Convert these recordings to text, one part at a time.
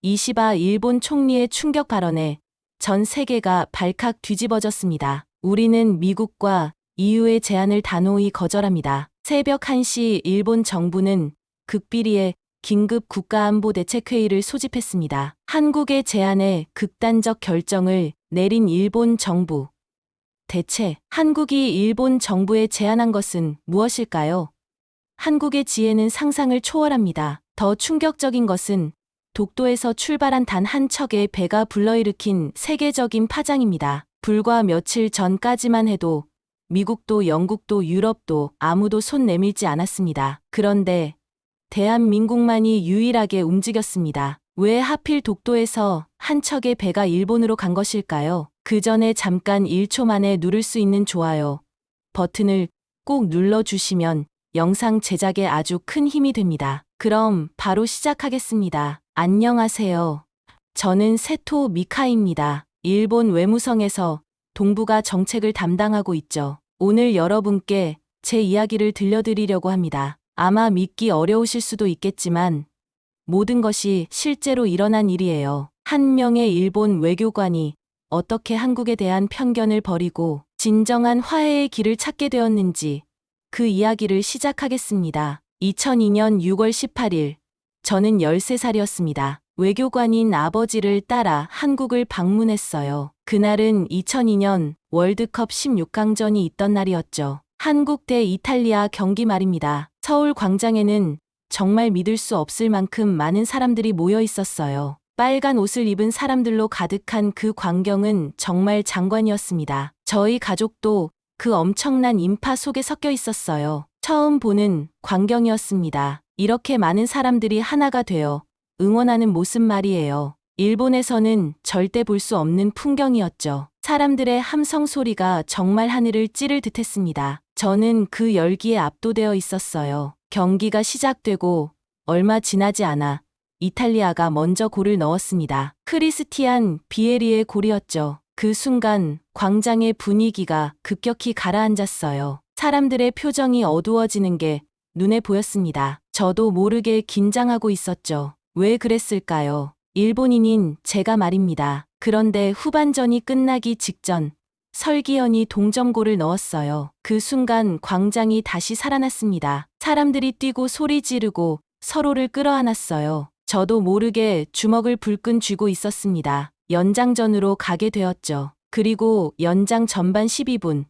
이시바 일본 총리의 충격 발언에 전 세계가 발칵 뒤집어졌습니다. 우리는 미국과 EU의 제안을 단호히 거절합니다. 새벽 1시 일본 정부는 극비리의 긴급 국가안보대책회의를 소집했습니다. 한국의 제안에 극단적 결정을 내린 일본 정부. 대체 한국이 일본 정부에 제안한 것은 무엇일까요? 한국의 지혜는 상상을 초월합니다. 더 충격적인 것은 독도에서 출발한 단 한 척의 배가 불러일으킨 세계적인 파장입니다. 불과 며칠 전까지만 해도 미국도 영국도 유럽도 아무도 손 내밀지 않았습니다. 그런데 대한민국만이 유일하게 움직였습니다. 왜 하필 독도에서 한 척의 배가 일본으로 간 것일까요? 그 전에 잠깐 1초 만에 누를 수 있는 좋아요 버튼을 꼭 눌러주시면 영상 제작에 아주 큰 힘이 됩니다. 그럼 바로 시작하겠습니다. 안녕하세요. 저는 세토 미카입니다. 일본 외무성에서 동북아 정책을 담당하고 있죠. 오늘 여러분께 제 이야기를 들려드리려고 합니다. 아마 믿기 어려우실 수도 있겠지만 모든 것이 실제로 일어난 일이에요. 한 명의 일본 외교관이 어떻게 한국에 대한 편견을 버리고 진정한 화해의 길을 찾게 되었는지 그 이야기를 시작하겠습니다. 2002년 6월 18일, 저는 13살이었습니다. 외교관인 아버지를 따라 한국을 방문했어요. 그날은 2002년 월드컵 16강전이 있던 날이었죠. 한국 대 이탈리아 경기 말입니다. 서울 광장에는 정말 믿을 수 없을 만큼 많은 사람들이 모여 있었어요. 빨간 옷을 입은 사람들로 가득한 그 광경은 정말 장관이었습니다. 저희 가족도 그 엄청난 인파 속에 섞여 있었어요. 처음 보는 광경이었습니다. 이렇게 많은 사람들이 하나가 되어 응원하는 모습 말이에요. 일본에서는 절대 볼 수 없는 풍경이었죠. 사람들의 함성 소리가 정말 하늘을 찌를 듯했습니다. 저는 그 열기에 압도되어 있었어요. 경기가 시작되고 얼마 지나지 않아 이탈리아가 먼저 골을 넣었습니다. 크리스티안 비에리의 골이었죠. 그 순간 광장의 분위기가 급격히 가라앉았어요. 사람들의 표정이 어두워지는 게 눈에 보였습니다. 저도 모르게 긴장하고 있었죠. 왜 그랬을까요? 일본인인 제가 말입니다. 그런데 후반전이 끝나기 직전 설기현이 동점골을 넣었어요. 그 순간 광장이 다시 살아났습니다. 사람들이 뛰고 소리 지르고 서로를 끌어안았어요. 저도 모르게 주먹을 불끈 쥐고 있었습니다. 연장전으로 가게 되었죠. 그리고 연장 전반 12분,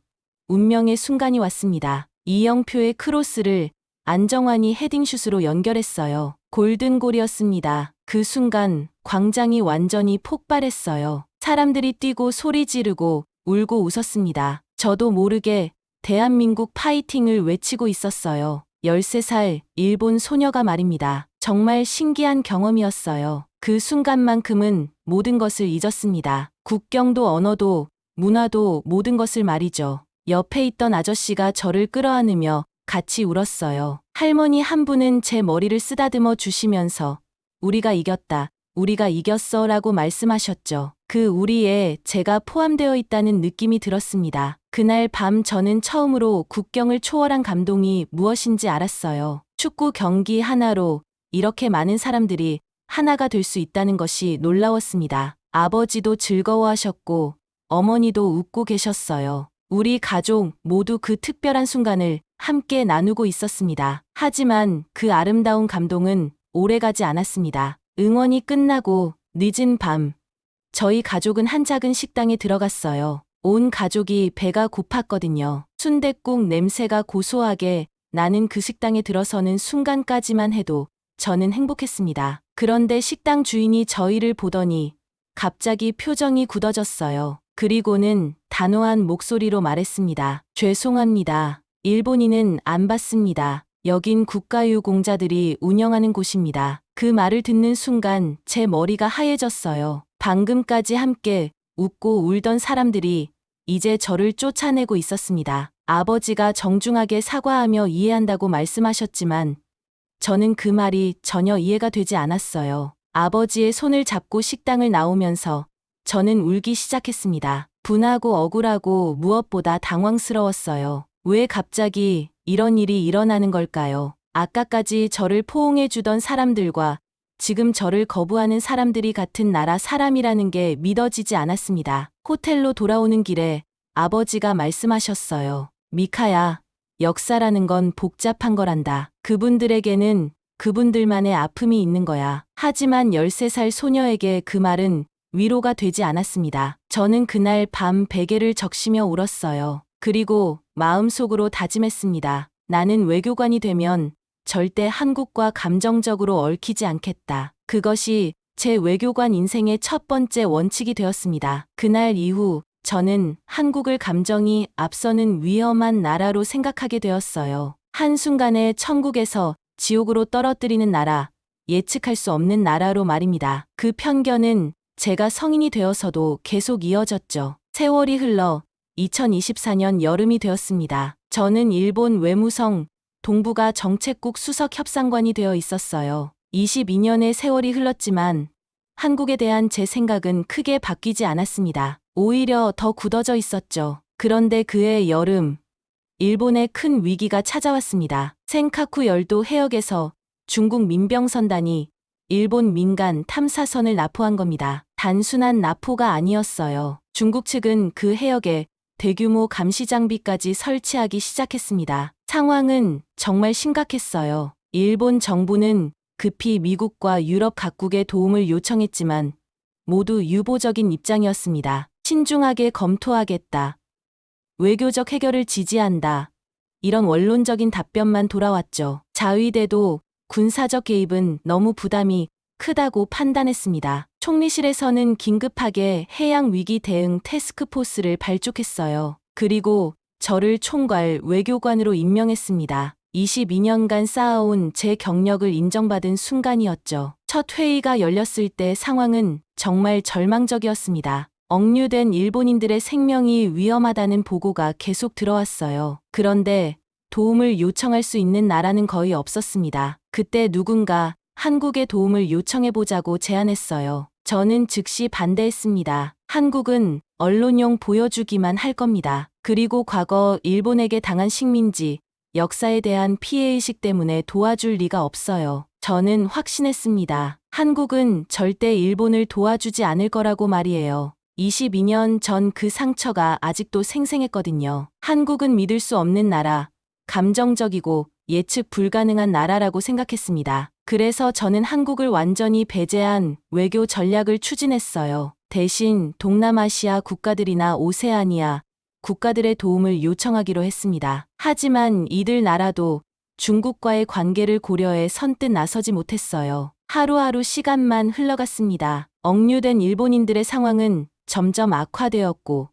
운명의 순간이 왔습니다. 이영표의 크로스를 안정환이 헤딩슛으로 연결했어요. 골든골이었습니다. 그 순간 광장이 완전히 폭발했어요. 사람들이 뛰고 소리 지르고 울고 웃었습니다. 저도 모르게 대한민국 파이팅을 외치고 있었어요. 13살 일본 소녀가 말입니다. 정말 신기한 경험이었어요. 그 순간만큼은 모든 것을 잊었습니다. 국경도 언어도 문화도 모든 것을 말이죠. 옆에 있던 아저씨가 저를 끌어안으며 같이 울었어요. 할머니 한 분은 제 머리를 쓰다듬어 주시면서 우리가 이겼다, 우리가 이겼어 라고 말씀하셨죠. 그 우리에 제가 포함되어 있다는 느낌이 들었습니다. 그날 밤 저는 처음으로 국경을 초월한 감동이 무엇인지 알았어요. 축구 경기 하나로 이렇게 많은 사람들이 하나가 될 수 있다는 것이 놀라웠습니다. 아버지도 즐거워하셨고 어머니도 웃고 계셨어요. 우리 가족 모두 그 특별한 순간을 함께 나누고 있었습니다. 하지만 그 아름다운 감동은 오래가지 않았습니다. 응원이 끝나고 늦은 밤, 저희 가족은 한 작은 식당에 들어갔어요. 온 가족이 배가 고팠거든요. 순댓국 냄새가 고소하게 나는 그 식당에 들어서는 순간까지만 해도 저는 행복했습니다. 그런데 식당 주인이 저희를 보더니 갑자기 표정이 굳어졌어요. 그리고는 단호한 목소리로 말했습니다. 죄송합니다. 일본인은 안 받습니다. 여긴 국가유공자들이 운영하는 곳입니다. 그 말을 듣는 순간 제 머리가 하얘졌어요. 방금까지 함께 웃고 울던 사람들이 이제 저를 쫓아내고 있었습니다. 아버지가 정중하게 사과하며 이해한다고 말씀하셨지만 저는 그 말이 전혀 이해가 되지 않았어요. 아버지의 손을 잡고 식당을 나오면서 저는 울기 시작했습니다. 분하고 억울하고 무엇보다 당황스러웠어요. 왜 갑자기 이런 일이 일어나는 걸까요? 아까까지 저를 포옹해 주던 사람들과 지금 저를 거부하는 사람들이 같은 나라 사람이라는 게 믿어지지 않았습니다. 호텔로 돌아오는 길에 아버지가 말씀하셨어요. 미카야, 역사라는 건 복잡한 거란다. 그분들에게는 그분들만의 아픔이 있는 거야. 하지만 13살 소녀에게 그 말은 위로가 되지 않았습니다. 저는 그날 밤 베개를 적시며 울었어요. 그리고 마음속으로 다짐했습니다. 나는 외교관이 되면 절대 한국과 감정적으로 얽히지 않겠다. 그것이 제 외교관 인생의 첫 번째 원칙이 되었습니다. 그날 이후 저는 한국을 감정이 앞서는 위험한 나라로 생각하게 되었어요. 한순간에 천국에서 지옥으로 떨어뜨리는 나라, 예측할 수 없는 나라로 말입니다. 그 편견은 제가 성인이 되어서도 계속 이어졌죠. 세월이 흘러 2024년 여름이 되었습니다. 저는 일본 외무성 동북아 정책국 수석 협상관이 되어 있었어요. 22년의 세월이 흘렀지만 한국에 대한 제 생각은 크게 바뀌지 않았습니다. 오히려 더 굳어져 있었죠. 그런데 그해 여름, 일본에 큰 위기가 찾아왔습니다. 센카쿠 열도 해역에서 중국 민병선단이 일본 민간 탐사선을 납포한 겁니다. 단순한 납포가 아니었어요. 중국 측은 그 해역에 대규모 감시 장비까지 설치하기 시작했습니다. 상황은 정말 심각했어요. 일본 정부는 급히 미국과 유럽 각국의 도움을 요청했지만 모두 유보적인 입장이었습니다. 신중하게 검토하겠다. 외교적 해결을 지지한다. 이런 원론적인 답변만 돌아왔죠. 자위대도 군사적 개입은 너무 부담이 크다고 판단했습니다. 총리실에서는 긴급하게 해양 위기 대응 태스크포스를 발족했어요. 그리고 저를 총괄 외교관으로 임명했습니다. 22년간 쌓아온 제 경력을 인정받은 순간이었죠. 첫 회의가 열렸을 때 상황은 정말 절망적이었습니다. 억류된 일본인들의 생명이 위험하다는 보고가 계속 들어왔어요. 그런데 도움을 요청할 수 있는 나라는 거의 없었습니다. 그때 누군가 한국에 도움을 요청해보자고 제안했어요. 저는 즉시 반대했습니다. 한국은 언론용 보여주기만 할 겁니다. 그리고 과거 일본에게 당한 식민지, 역사에 대한 피해의식 때문에 도와줄 리가 없어요. 저는 확신했습니다. 한국은 절대 일본을 도와주지 않을 거라고 말이에요. 22년 전 그 상처가 아직도 생생했거든요. 한국은 믿을 수 없는 나라, 감정적이고 예측 불가능한 나라라고 생각했습니다. 그래서 저는 한국을 완전히 배제한 외교 전략을 추진했어요. 대신 동남아시아 국가들이나 오세아니아 국가들의 도움을 요청하기로 했습니다. 하지만 이들 나라도 중국과의 관계를 고려해 선뜻 나서지 못했어요. 하루하루 시간만 흘러갔습니다. 억류된 일본인들의 상황은 점점 악화되었고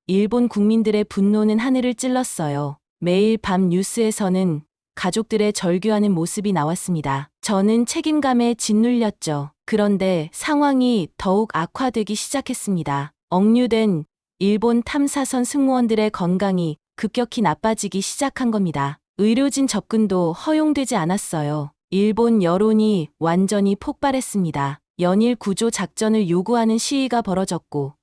일본 국민들의 분노는 하늘을 찔렀어요. 매일 밤 뉴스에서는 가족들의 절규하는 모습이 나왔습니다. 저는 책임감에 짓눌렸죠. 그런데 상황이 더욱 악화되기 시작했습니다. 억류된 일본 탐사선 승무원들의 건강이 급격히 나빠지기 시작한 겁니다. 의료진 접근도 허용되지 않았어요. 일본 여론이 완전히 폭발했습니다. 연일 구조 작전을 요구하는 시위가 벌어졌고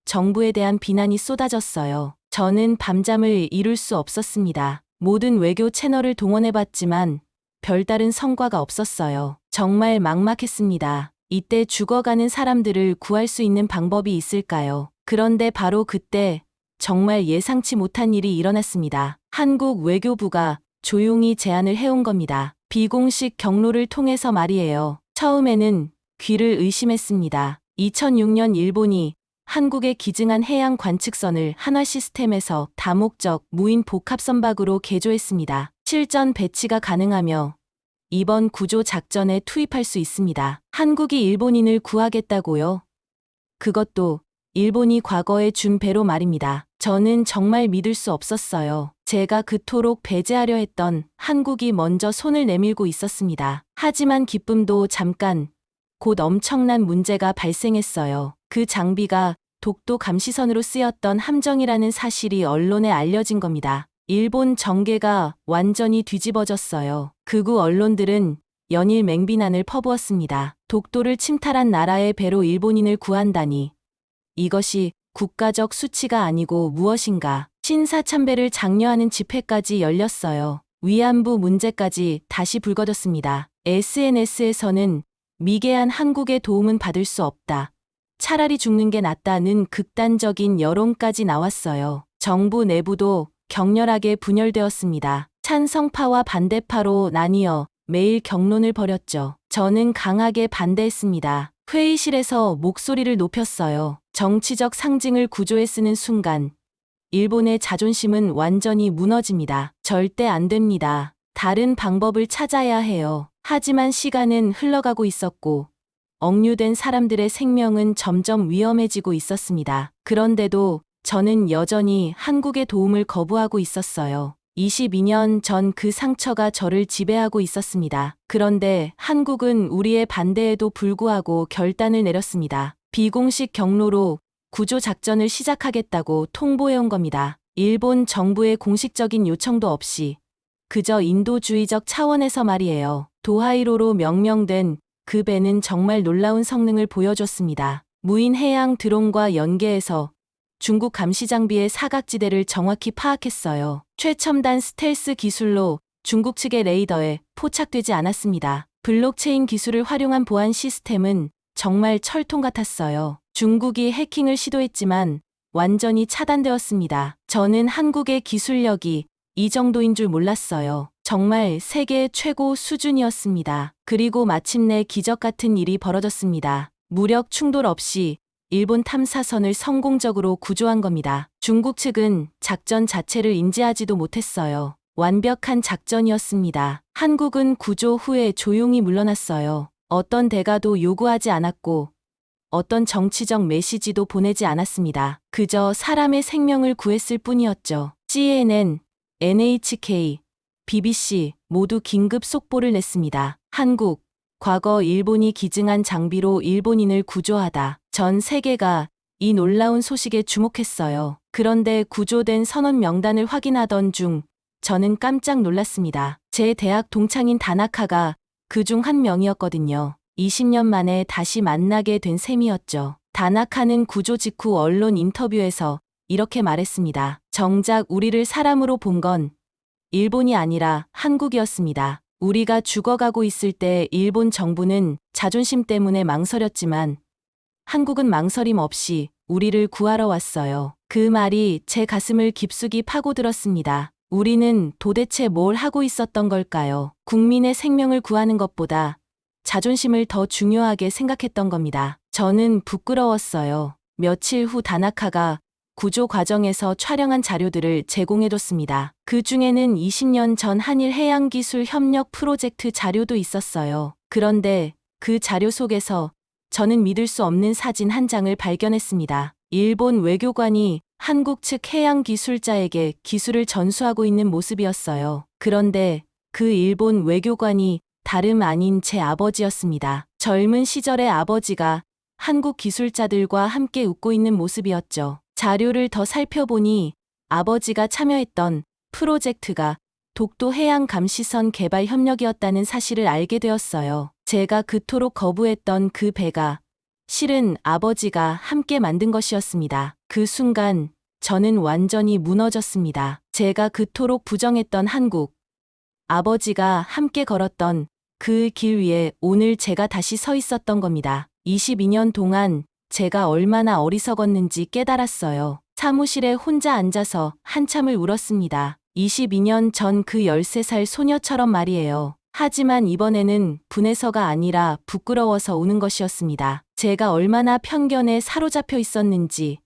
정부에 대한 비난이 쏟아졌어요. 저는 밤잠을 이룰 수 없었습니다. 모든 외교 채널을 동원해봤지만 별다른 성과가 없었어요. 정말 막막했습니다. 이때 죽어가는 사람들을 구할 수 있는 방법이 있을까요? 그런데 바로 그때 정말 예상치 못한 일이 일어났습니다. 한국 외교부가 조용히 제안을 해온 겁니다. 비공식 경로를 통해서 말이에요. 처음에는 귀를 의심했습니다. 2006년 일본이 한국에 기증한 해양 관측선을 한화 시스템에서 다목적 무인 복합 선박으로 개조했습니다. 실전 배치가 가능하며 이번 구조 작전에 투입할 수 있습니다. 한국이 일본인을 구하겠다고요? 그것도 일본이 과거에 준 배로 말입니다. 저는 정말 믿을 수 없었어요. 제가 그토록 배제하려 했던 한국이 먼저 손을 내밀고 있었습니다. 하지만 기쁨도 잠깐, 곧 엄청난 문제가 발생했어요. 그 장비가 독도 감시선으로 쓰였던 함정이라는 사실이 언론에 알려진 겁니다. 일본 정계가 완전히 뒤집어졌어요. 극우 언론들은 연일 맹비난을 퍼부었습니다. 독도를 침탈한 나라의 배로 일본인을 구한다니. 이것이 국가적 수치가 아니고 무엇인가. 신사참배를 장려하는 집회까지 열렸어요. 위안부 문제까지 다시 불거졌습니다. SNS에서는 미개한 한국의 도움은 받을 수 없다. 차라리 죽는 게 낫다는 극단적인 여론까지 나왔어요. 정부 내부도 격렬하게 분열되었습니다. 찬성파와 반대파로 나뉘어 매일 격론을 벌였죠. 저는 강하게 반대했습니다. 회의실에서 목소리를 높였어요. 정치적 상징을 구조에 쓰는 순간 일본의 자존심은 완전히 무너집니다. 절대 안 됩니다. 다른 방법을 찾아야 해요. 하지만 시간은 흘러가고 있었고 억류된 사람들의 생명은 점점 위험해지고 있었습니다. 그런데도 저는 여전히 한국의 도움을 거부하고 있었어요. 22년 전 그 상처가 저를 지배하고 있었습니다. 그런데 한국은 우리의 반대에도 불구하고 결단을 내렸습니다. 비공식 경로로 구조작전을 시작하겠다고 통보해온 겁니다. 일본 정부의 공식적인 요청도 없이 그저 인도주의적 차원에서 말이에요. 도하이로로 명명된 그 배는 정말 놀라운 성능을 보여줬습니다. 무인 해양 드론과 연계해서 중국 감시 장비의 사각지대를 정확히 파악했어요. 최첨단 스텔스 기술로 중국 측의 레이더에 포착되지 않았습니다. 블록체인 기술을 활용한 보안 시스템은 정말 철통 같았어요. 중국이 해킹을 시도했지만 완전히 차단되었습니다. 저는 한국의 기술력이 이 정도인 줄 몰랐어요. 정말 세계 최고 수준이었습니다. 그리고 마침내 기적 같은 일이 벌어졌습니다. 무력 충돌 없이 일본 탐사선을 성공적으로 구조한 겁니다. 중국 측은 작전 자체를 인지하지도 못했어요. 완벽한 작전이었습니다. 한국은 구조 후에 조용히 물러났어요. 어떤 대가도 요구하지 않았고 어떤 정치적 메시지도 보내지 않았습니다. 그저 사람의 생명을 구했을 뿐이었죠. CNN, NHK, BBC 모두 긴급 속보를 냈습니다. 한국, 과거 일본이 기증한 장비로 일본인을 구조하다. 전 세계가 이 놀라운 소식에 주목했어요. 그런데 구조된 선원 명단을 확인하던 중 저는 깜짝 놀랐습니다. 제 대학 동창인 다나카가 그중 한 명이었거든요. 20년 만에 다시 만나게 된 셈이었죠. 다나카는 구조 직후 언론 인터뷰에서 이렇게 말했습니다. 정작 우리를 사람으로 본 건 일본이 아니라 한국이었습니다. 우리가 죽어가고 있을 때 일본 정부는 자존심 때문에 망설였지만 한국은 망설임 없이 우리를 구하러 왔어요. 그 말이 제 가슴을 깊숙이 파고들었습니다. 우리는 도대체 뭘 하고 있었던 걸까요? 국민의 생명을 구하는 것보다 자존심을 더 중요하게 생각했던 겁니다. 저는 부끄러웠어요. 며칠 후 다나카가 구조 과정에서 촬영한 자료들을 제공해줬습니다. 그 중에는 20년 전 한일 해양기술 협력 프로젝트 자료도 있었어요. 그런데 그 자료 속에서 저는 믿을 수 없는 사진 한 장을 발견했습니다. 일본 외교관이 한국 측 해양기술자에게 기술을 전수하고 있는 모습이었어요. 그런데 그 일본 외교관이 다름 아닌 제 아버지였습니다. 젊은 시절의 아버지가 한국 기술자들과 함께 웃고 있는 모습이었죠. 자료를 더 살펴보니 아버지가 참여했던 프로젝트가 독도 해양 감시선 개발 협력이었다는 사실을 알게 되었어요. 제가 그토록 거부했던 그 배가 실은 아버지가 함께 만든 것이었습니다. 그 순간 저는 완전히 무너졌습니다. 제가 그토록 부정했던 한국, 아버지가 함께 걸었던 그 길 위에 오늘 제가 다시 서 있었던 겁니다. 22년 동안 제가 얼마나 어리석었는지 깨달았어요. 사무실에 혼자 앉아서 한참을 울었습니다. 22년 전 그 13살 소녀처럼 말이에요. 하지만 이번에는 분해서가 아니라 부끄러워서 우는 것이었습니다. 제가 얼마나 편견에 사로잡혀 있었는지,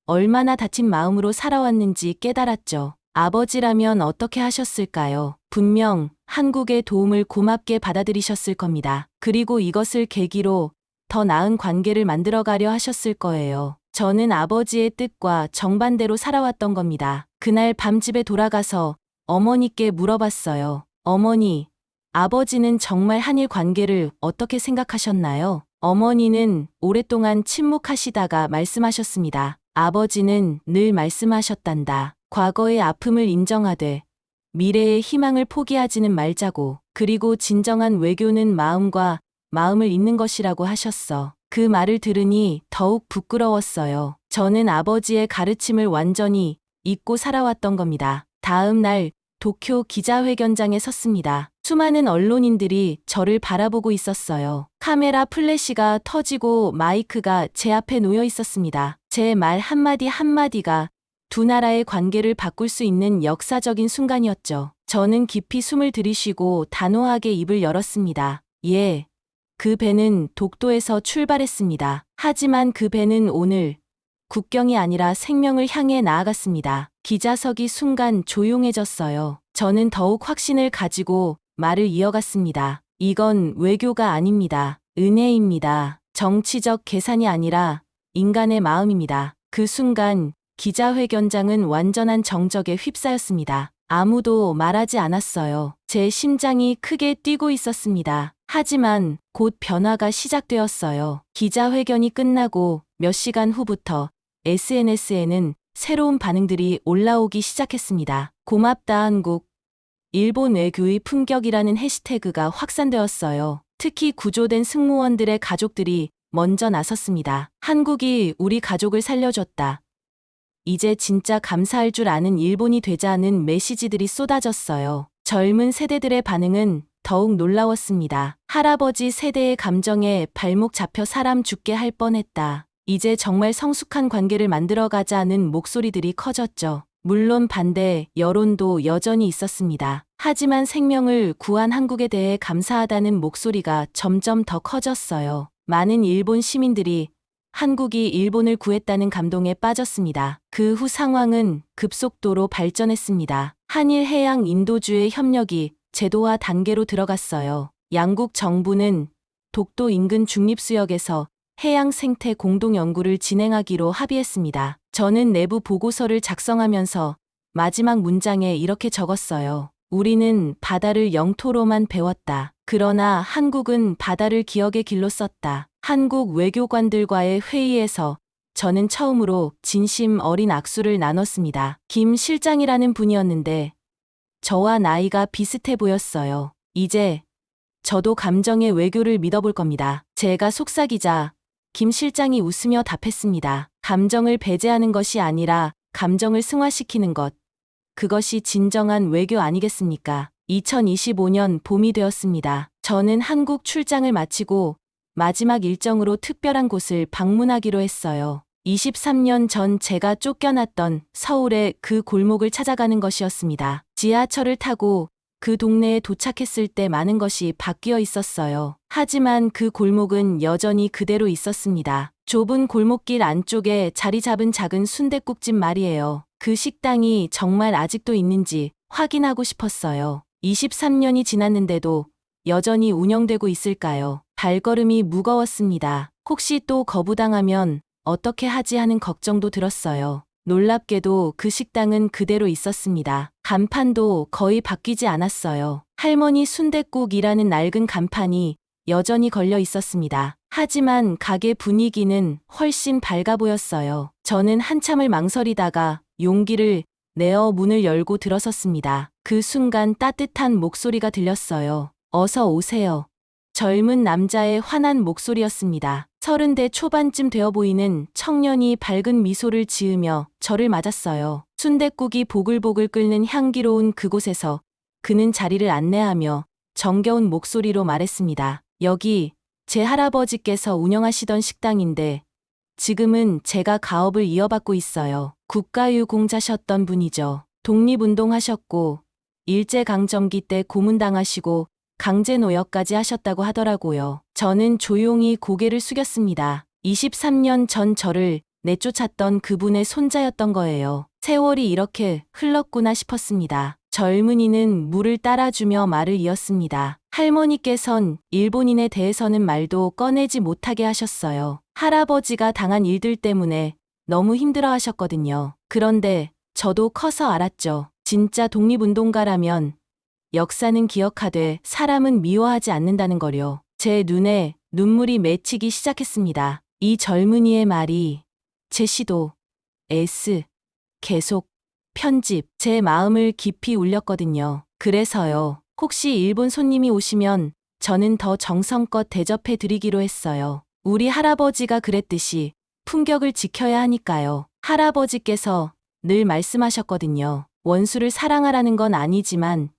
얼마나 다친 마음으로 살아왔는지 깨달았죠. 아버지라면 어떻게 하셨을까요? 분명 한국의 도움을 고맙게 받아들이셨을 겁니다. 그리고 이것을 계기로 더 나은 관계를 만들어가려 하셨을 거예요. 저는 아버지의 뜻과 정반대로 살아왔던 겁니다. 그날 밤 집에 돌아가서 어머니께 물어봤어요. 어머니, 아버지는 정말 한일 관계를 어떻게 생각하셨나요? 어머니는 오랫동안 침묵하시다가 말씀하셨습니다. 아버지는 늘 말씀하셨단다. 과거의 아픔을 인정하되 미래의 희망을 포기하지는 말자고. 그리고 진정한 외교는 마음과 마음을 잇는 것이라고 하셨어. 그 말을 들으니 더욱 부끄러웠어요. 저는 아버지의 가르침을 완전히 잊고 살아왔던 겁니다. 다음 날 도쿄 기자회견장에 섰습니다. 수많은 언론인들이 저를 바라보고 있었어요. 카메라 플래시가 터지고 마이크가 제 앞에 놓여 있었습니다. 제 말 한마디 한마디가 두 나라의 관계를 바꿀 수 있는 역사적인 순간이었죠. 저는 깊이 숨을 들이쉬고 단호하게 입을 열었습니다. 예. 그 배는 독도에서 출발했습니다. 하지만 그 배는 오늘 국경이 아니라 생명을 향해 나아갔습니다. 기자석이 순간 조용해졌어요. 저는 더욱 확신을 가지고 말을 이어갔습니다. 이건 외교가 아닙니다. 은혜입니다. 정치적 계산이 아니라 인간의 마음입니다. 그 순간 기자회견장은 완전한 정적에 휩싸였습니다. 아무도 말하지 않았어요. 제 심장이 크게 뛰고 있었습니다. 하지만 곧 변화가 시작되었어요. 기자회견이 끝나고 몇 시간 후부터 SNS에는 새로운 반응들이 올라오기 시작했습니다. 고맙다 한국. 일본 외교의 품격이라는 해시태그가 확산되었어요. 특히 구조된 승무원들의 가족들이 먼저 나섰습니다. 한국이 우리 가족을 살려줬다. 이제 진짜 감사할 줄 아는 일본이 되자는 메시지들이 쏟아졌어요. 젊은 세대들의 반응은 더욱 놀라웠습니다. 할아버지 세대의 감정에 발목 잡혀 사람 죽게 할 뻔했다. 이제 정말 성숙한 관계를 만들어가자는 목소리들이 커졌죠. 물론 반대 여론도 여전히 있었습니다. 하지만 생명을 구한 한국에 대해 감사하다는 목소리가 점점 더 커졌어요. 많은 일본 시민들이 한국이 일본을 구했다는 감동에 빠졌습니다. 그 후 상황은 급속도로 발전했습니다. 한일 해양 인도주의 협력이 제도화 단계로 들어갔어요. 양국 정부는 독도 인근 중립수역에서 해양 생태 공동 연구를 진행하기로 합의했습니다. 저는 내부 보고서를 작성하면서 마지막 문장에 이렇게 적었어요. 우리는 바다를 영토로만 배웠다. 그러나 한국은 바다를 기억의 길로 썼다. 한국 외교관들과의 회의에서 저는 처음으로 진심 어린 악수를 나눴습니다. 김 실장이라는 분이었는데 저와 나이가 비슷해 보였어요. 이제 저도 감정의 외교를 믿어볼 겁니다. 제가 속삭이자 김 실장이 웃으며 답했습니다. 감정을 배제하는 것이 아니라 감정을 승화시키는 것. 그것이 진정한 외교 아니겠습니까? 2025년 봄이 되었습니다. 저는 한국 출장을 마치고 마지막 일정으로 특별한 곳을 방문하기로 했어요. 23년 전 제가 쫓겨났던 서울의 그 골목을 찾아가는 것이었습니다. 지하철을 타고 그 동네에 도착했을 때 많은 것이 바뀌어 있었어요. 하지만 그 골목은 여전히 그대로 있었습니다. 좁은 골목길 안쪽에 자리 잡은 작은 순댓국집 말이에요. 그 식당이 정말 아직도 있는지 확인하고 싶었어요. 23년이 지났는데도 여전히 운영되고 있을까요? 발걸음이 무거웠습니다. 혹시 또 거부당하면 어떻게 하지 하는 걱정도 들었어요. 놀랍게도 그 식당은 그대로 있었습니다. 간판도 거의 바뀌지 않았어요. 할머니 순댓국이라는 낡은 간판이 여전히 걸려 있었습니다. 하지만 가게 분위기는 훨씬 밝아 보였어요. 저는 한참을 망설이다가 용기를 내어 문을 열고 들어섰습니다. 그 순간 따뜻한 목소리가 들렸어요. 어서 오세요. 젊은 남자의 환한 목소리였습니다. 30대 초반쯤 되어 보이는 청년이 밝은 미소를 지으며 저를 맞았어요. 순댓국이 보글보글 끓는 향기로운 그곳에서 그는 자리를 안내하며 정겨운 목소리로 말했습니다. 여기 제 할아버지께서 운영하시던 식당인데 지금은 제가 가업을 이어받고 있어요. 국가유공자셨던 분이죠. 독립운동하셨고 일제강점기 때 고문당하시고 강제노역까지 하셨다고 하더라고요. 저는 조용히 고개를 숙였습니다. 23년 전 저를 내쫓았던 그분의 손자였던 거예요. 세월이 이렇게 흘렀구나 싶었습니다. 젊은이는 물을 따라주며 말을 이었습니다. 할머니께선 일본인에 대해서는 말도 꺼내지 못하게 하셨어요. 할아버지가 당한 일들 때문에 너무 힘들어 하셨거든요. 그런데 저도 커서 알았죠. 진짜 독립운동가라면 역사는 기억하되 사람은 미워하지 않는다는 거요. 제 눈에 눈물이 맺히기 시작했습니다. 이 젊은이의 말이 제 시도, 계속, 편집, 제 마음을 깊이 울렸거든요. 그래서요. 혹시 일본 손님이 오시면 저는 더 정성껏 대접해 드리기로 했어요. 우리 할아버지가 그랬듯이 품격을 지켜야 하니까요. 할아버지께서 늘 말씀하셨거든요. 원수를 사랑하라는 건 아니지만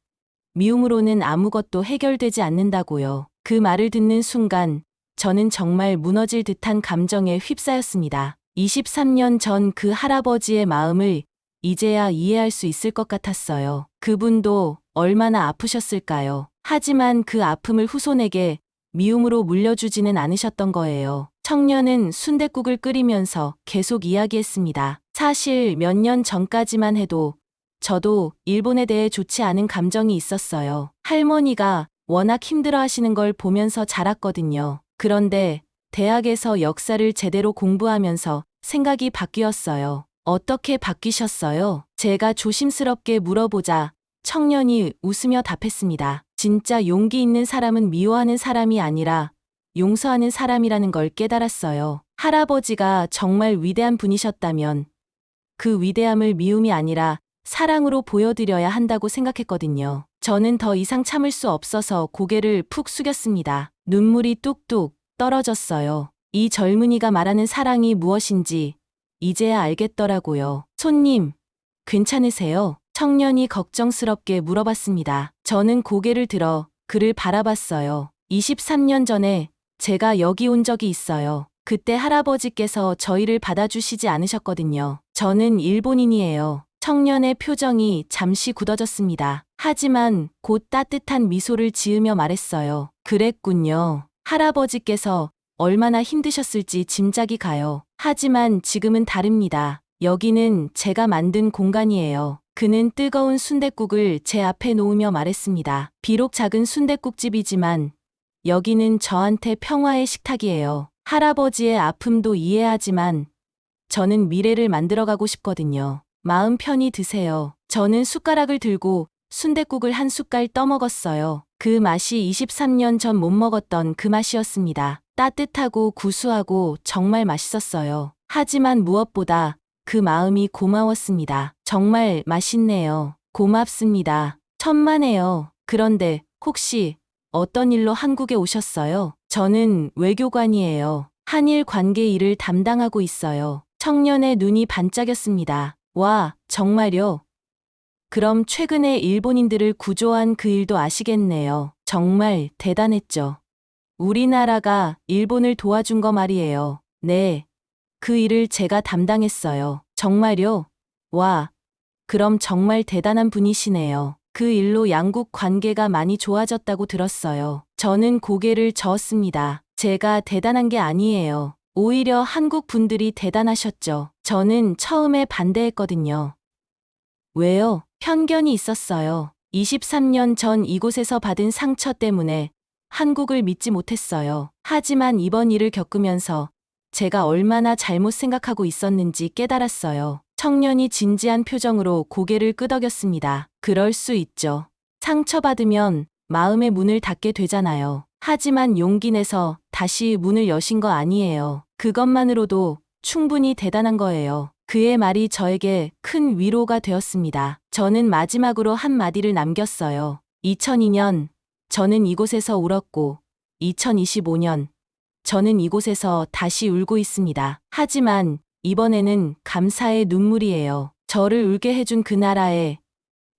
미움으로는 아무것도 해결되지 않는다고요. 그 말을 듣는 순간 저는 정말 무너질 듯한 감정에 휩싸였습니다. 23년 전 그 할아버지의 마음을 이제야 이해할 수 있을 것 같았어요. 그분도 얼마나 아프셨을까요? 하지만 그 아픔을 후손에게 미움으로 물려주지는 않으셨던 거예요. 청년은 순댓국을 끓이면서 계속 이야기했습니다. 사실 몇 년 전까지만 해도 저도 일본에 대해 좋지 않은 감정이 있었어요. 할머니가 워낙 힘들어 하시는 걸 보면서 자랐거든요. 그런데 대학에서 역사를 제대로 공부하면서 생각이 바뀌었어요. 어떻게 바뀌셨어요? 제가 조심스럽게 물어보자 청년이 웃으며 답했습니다. 진짜 용기 있는 사람은 미워하는 사람이 아니라 용서하는 사람이라는 걸 깨달았어요. 할아버지가 정말 위대한 분이셨다면 그 위대함을 미움이 아니라 사랑으로 보여드려야 한다고 생각했거든요. 저는 더 이상 참을 수 없어서 고개를 푹 숙였습니다. 눈물이 뚝뚝 떨어졌어요. 이 젊은이가 말하는 사랑이 무엇인지 이제야 알겠더라고요. 손님, 괜찮으세요? 청년이 걱정스럽게 물어봤습니다. 저는 고개를 들어 그를 바라봤어요. 23년 전에 제가 여기 온 적이 있어요. 그때 할아버지께서 저희를 받아주시지 않으셨거든요. 저는 일본인이에요. 청년의 표정이 잠시 굳어졌습니다. 하지만 곧 따뜻한 미소를 지으며 말했어요. 그랬군요. 할아버지께서 얼마나 힘드셨을지 짐작이 가요. 하지만 지금은 다릅니다. 여기는 제가 만든 공간이에요. 그는 뜨거운 순댓국을 제 앞에 놓으며 말했습니다. 비록 작은 순댓국집이지만 여기는 저한테 평화의 식탁이에요. 할아버지의 아픔도 이해하지만 저는 미래를 만들어가고 싶거든요. 마음 편히 드세요. 저는 숟가락을 들고 순댓국을 한 숟갈 떠먹었어요. 그 맛이 23년 전 못 먹었던 그 맛이었습니다. 따뜻하고 구수하고 정말 맛있었어요. 하지만 무엇보다 그 마음이 고마웠습니다. 정말 맛있네요. 고맙습니다. 천만에요. 그런데 혹시 어떤 일로 한국에 오셨어요? 저는 외교관이에요. 한일 관계 일을 담당하고 있어요. 청년의 눈이 반짝였습니다. 와, 정말요? 그럼 최근에 일본인들을 구조한 그 일도 아시겠네요. 정말 대단했죠. 우리나라가 일본을 도와준 거 말이에요. 네. 그 일을 제가 담당했어요. 정말요? 와, 그럼 정말 대단한 분이시네요. 그 일로 양국 관계가 많이 좋아졌다고 들었어요. 저는 고개를 저었습니다. 제가 대단한 게 아니에요. 오히려 한국 분들이 대단하셨죠. 저는 처음에 반대했거든요. 왜요? 편견이 있었어요. 23년 전 이곳에서 받은 상처 때문에 한국을 믿지 못했어요. 하지만 이번 일을 겪으면서 제가 얼마나 잘못 생각하고 있었는지 깨달았어요. 청년이 진지한 표정으로 고개를 끄덕였습니다. 그럴 수 있죠. 상처받으면 마음의 문을 닫게 되잖아요. 하지만 용기 내서 다시 문을 여신 거 아니에요. 그것만으로도 충분히 대단한 거예요. 그의 말이 저에게 큰 위로가 되었습니다. 저는 마지막으로 한마디를 남겼어요. 2002년, 저는 이곳에서 울었고, 2025년, 저는 이곳에서 다시 울고 있습니다. 하지만 이번에는 감사의 눈물이에요. 저를 울게 해준 그 나라에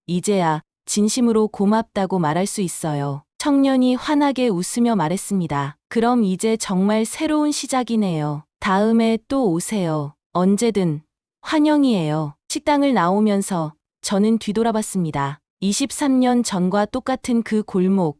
이제야 진심으로 고맙다고 말할 수 있어요. 청년이 환하게 웃으며 말했습니다. 그럼 이제 정말 새로운 시작이네요. 다음에 또 오세요. 언제든 환영이에요. 식당을 나오면서 저는 뒤돌아봤습니다. 23년 전과 똑같은 그 골목,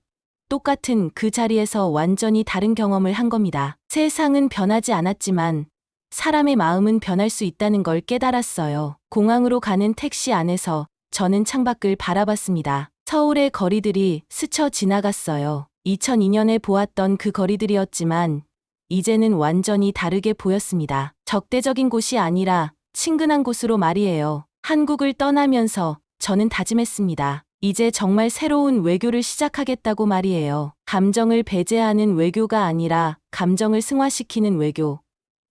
똑같은 그 자리에서 완전히 다른 경험을 한 겁니다. 세상은 변하지 않았지만 사람의 마음은 변할 수 있다는 걸 깨달았어요. 공항으로 가는 택시 안에서 저는 창밖을 바라봤습니다. 서울의 거리들이 스쳐 지나갔어요. 2002년에 보았던 그 거리들이었지만 이제는 완전히 다르게 보였습니다. 적대적인 곳이 아니라 친근한 곳으로 말이에요. 한국을 떠나면서 저는 다짐했습니다. 이제 정말 새로운 외교를 시작하겠다고 말이에요. 감정을 배제하는 외교가 아니라 감정을 승화시키는 외교.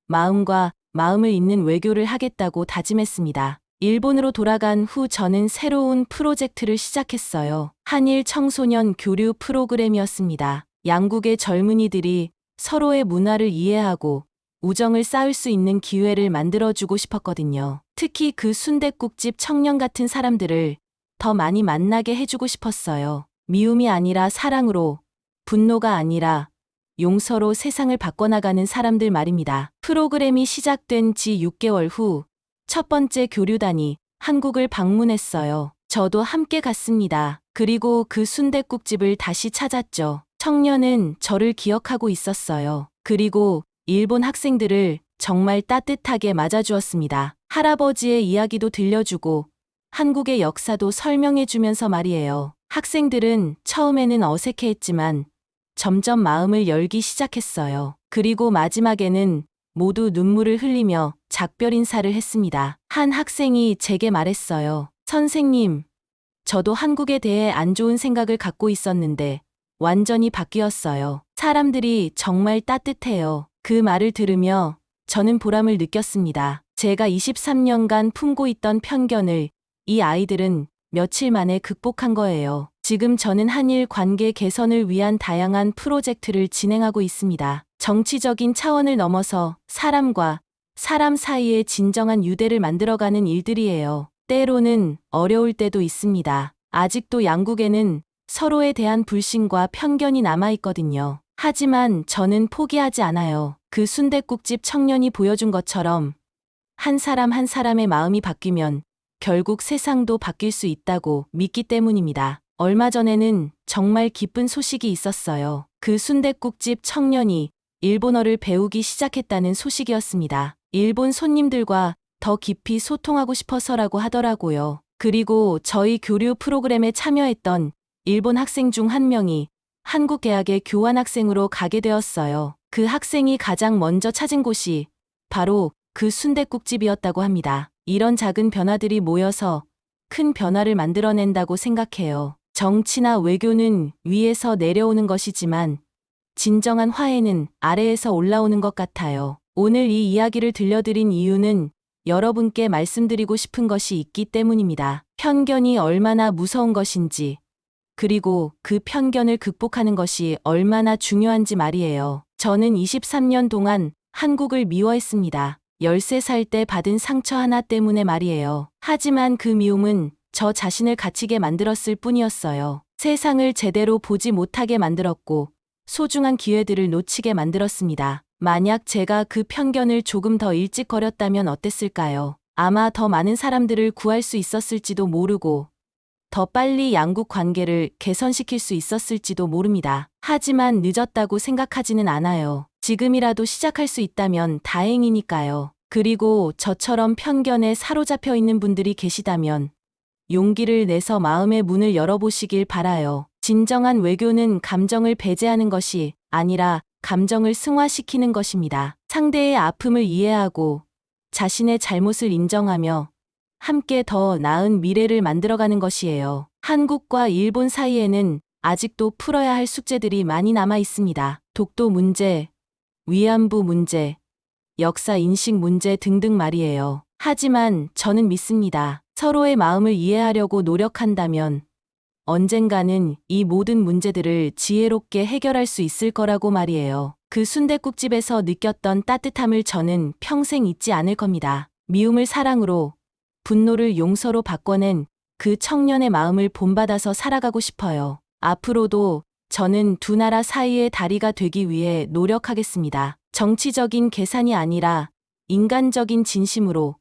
마음과 마음을 잇는 외교를 하겠다고 다짐했습니다. 일본으로 돌아간 후 저는 새로운 프로젝트를 시작했어요. 한일 청소년 교류 프로그램이었습니다. 양국의 젊은이들이 서로의 문화를 이해하고 우정을 쌓을 수 있는 기회를 만들어주고 싶었거든요. 특히 그 순댓국집 청년 같은 사람들을 더 많이 만나게 해주고 싶었어요. 미움이 아니라 사랑으로, 분노가 아니라 용서로 세상을 바꿔나가는 사람들 말입니다. 프로그램이 시작된 지 6개월 후 첫 번째 교류단이 한국을 방문했어요. 저도 함께 갔습니다. 그리고 그 순댓국집을 다시 찾았죠. 청년은 저를 기억하고 있었어요. 그리고 일본 학생들을 정말 따뜻하게 맞아주었습니다. 할아버지의 이야기도 들려주고 한국의 역사도 설명해주면서 말이에요. 학생들은 처음에는 어색해했지만 점점 마음을 열기 시작했어요. 그리고 마지막에는 모두 눈물을 흘리며 작별 인사를 했습니다. 한 학생이 제게 말했어요. 선생님, 저도 한국에 대해 안 좋은 생각을 갖고 있었는데 완전히 바뀌었어요. 사람들이 정말 따뜻해요. 그 말을 들으며 저는 보람을 느꼈습니다. 제가 23년간 품고 있던 편견을 이 아이들은 며칠 만에 극복한 거예요. 지금 저는 한일 관계 개선을 위한 다양한 프로젝트를 진행하고 있습니다. 정치적인 차원을 넘어서 사람과 사람 사이의 진정한 유대를 만들어가는 일들이에요. 때로는 어려울 때도 있습니다. 아직도 양국에는 서로에 대한 불신과 편견이 남아있거든요. 하지만 저는 포기하지 않아요. 그 순댓국집 청년이 보여준 것처럼 한 사람 한 사람의 마음이 바뀌면 결국 세상도 바뀔 수 있다고 믿기 때문입니다. 얼마 전에는 정말 기쁜 소식이 있었어요. 그 순댓국집 청년이 일본어를 배우기 시작했다는 소식이었습니다. 일본 손님들과 더 깊이 소통하고 싶어서라고 하더라고요. 그리고 저희 교류 프로그램에 참여했던 일본 학생 중 한 명이 한국 대학에 교환학생으로 가게 되었어요. 그 학생이 가장 먼저 찾은 곳이 바로 그 순댓국집이었다고 합니다. 이런 작은 변화들이 모여서 큰 변화를 만들어낸다고 생각해요. 정치나 외교는 위에서 내려오는 것이지만 진정한 화해는 아래에서 올라오는 것 같아요. 오늘 이 이야기를 들려드린 이유는 여러분께 말씀드리고 싶은 것이 있기 때문입니다. 편견이 얼마나 무서운 것인지, 그리고 그 편견을 극복하는 것이 얼마나 중요한지 말이에요. 저는 23년 동안 한국을 미워했습니다. 13살 때 받은 상처 하나 때문에 말이에요. 하지만 그 미움은 저 자신을 갇히게 만들었을 뿐이었어요. 세상을 제대로 보지 못하게 만들었고 소중한 기회들을 놓치게 만들었습니다. 만약 제가 그 편견을 조금 더 일찍 버렸다면 어땠을까요? 아마 더 많은 사람들을 구할 수 있었을지도 모르고 더 빨리 양국 관계를 개선시킬 수 있었을지도 모릅니다. 하지만 늦었다고 생각하지는 않아요. 지금이라도 시작할 수 있다면 다행이니까요. 그리고 저처럼 편견에 사로잡혀 있는 분들이 계시다면 용기를 내서 마음의 문을 열어보시길 바라요. 진정한 외교는 감정을 배제하는 것이 아니라 감정을 승화시키는 것입니다. 상대의 아픔을 이해하고 자신의 잘못을 인정하며 함께 더 나은 미래를 만들어가는 것이에요. 한국과 일본 사이에는 아직도 풀어야 할 숙제들이 많이 남아 있습니다. 독도 문제, 위안부 문제, 역사 인식 문제 등등 말이에요. 하지만 저는 믿습니다. 서로의 마음을 이해하려고 노력한다면 언젠가는 이 모든 문제들을 지혜롭게 해결할 수 있을 거라고 말이에요. 그 순댓국집에서 느꼈던 따뜻함을 저는 평생 잊지 않을 겁니다. 미움을 사랑으로, 분노를 용서로 바꿔낸 그 청년의 마음을 본받아서 살아가고 싶어요. 앞으로도 저는 두 나라 사이의 다리가 되기 위해 노력하겠습니다. 정치적인 계산이 아니라 인간적인 진심으로,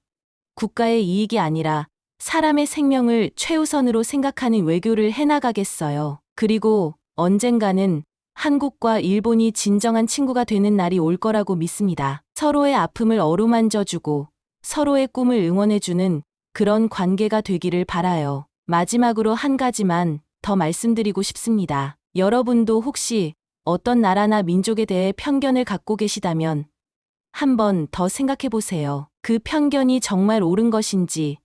국가의 이익이 아니라 사람의 생명을 최우선으로 생각하는 외교를 해나가겠어요. 그리고 언젠가는 한국과 일본이 진정한 친구가 되는 날이 올 거라고 믿습니다. 서로의 아픔을 어루만져주고 서로의 꿈을 응원해주는 그런 관계가 되기를 바라요. 마지막으로 한 가지만 더 말씀드리고 싶습니다. 여러분도 혹시 어떤 나라나 민족에 대해 편견을 갖고 계시다면 한 번 더 생각해 보세요. 그 편견이 정말 옳은 것인지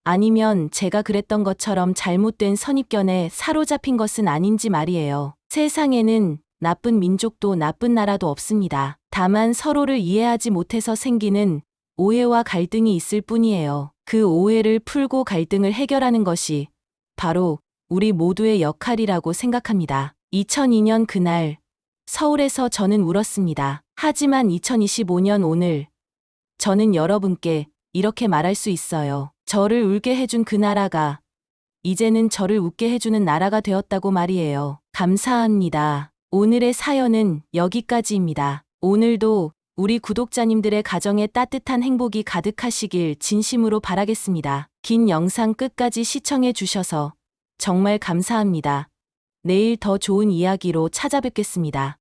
아니면 제가 그랬던 것처럼 잘못된 선입견에 사로잡힌 것은 아닌지 말이에요. 세상에는 나쁜 민족도 나쁜 나라도 없습니다. 다만 서로를 이해하지 못해서 생기는 오해와 갈등이 있을 뿐이에요. 그 오해를 풀고 갈등을 해결하는 것이 바로 우리 모두의 역할이라고 생각합니다. 2002년 그날 서울에서 저는 울었습니다. 하지만 2025년 오늘, 저는 여러분께 이렇게 말할 수 있어요. 저를 울게 해준 그 나라가 이제는 저를 웃게 해주는 나라가 되었다고 말이에요. 감사합니다. 오늘의 사연은 여기까지입니다. 오늘도 우리 구독자님들의 가정에 따뜻한 행복이 가득하시길 진심으로 바라겠습니다. 긴 영상 끝까지 시청해 주셔서 정말 감사합니다. 내일 더 좋은 이야기로 찾아뵙겠습니다.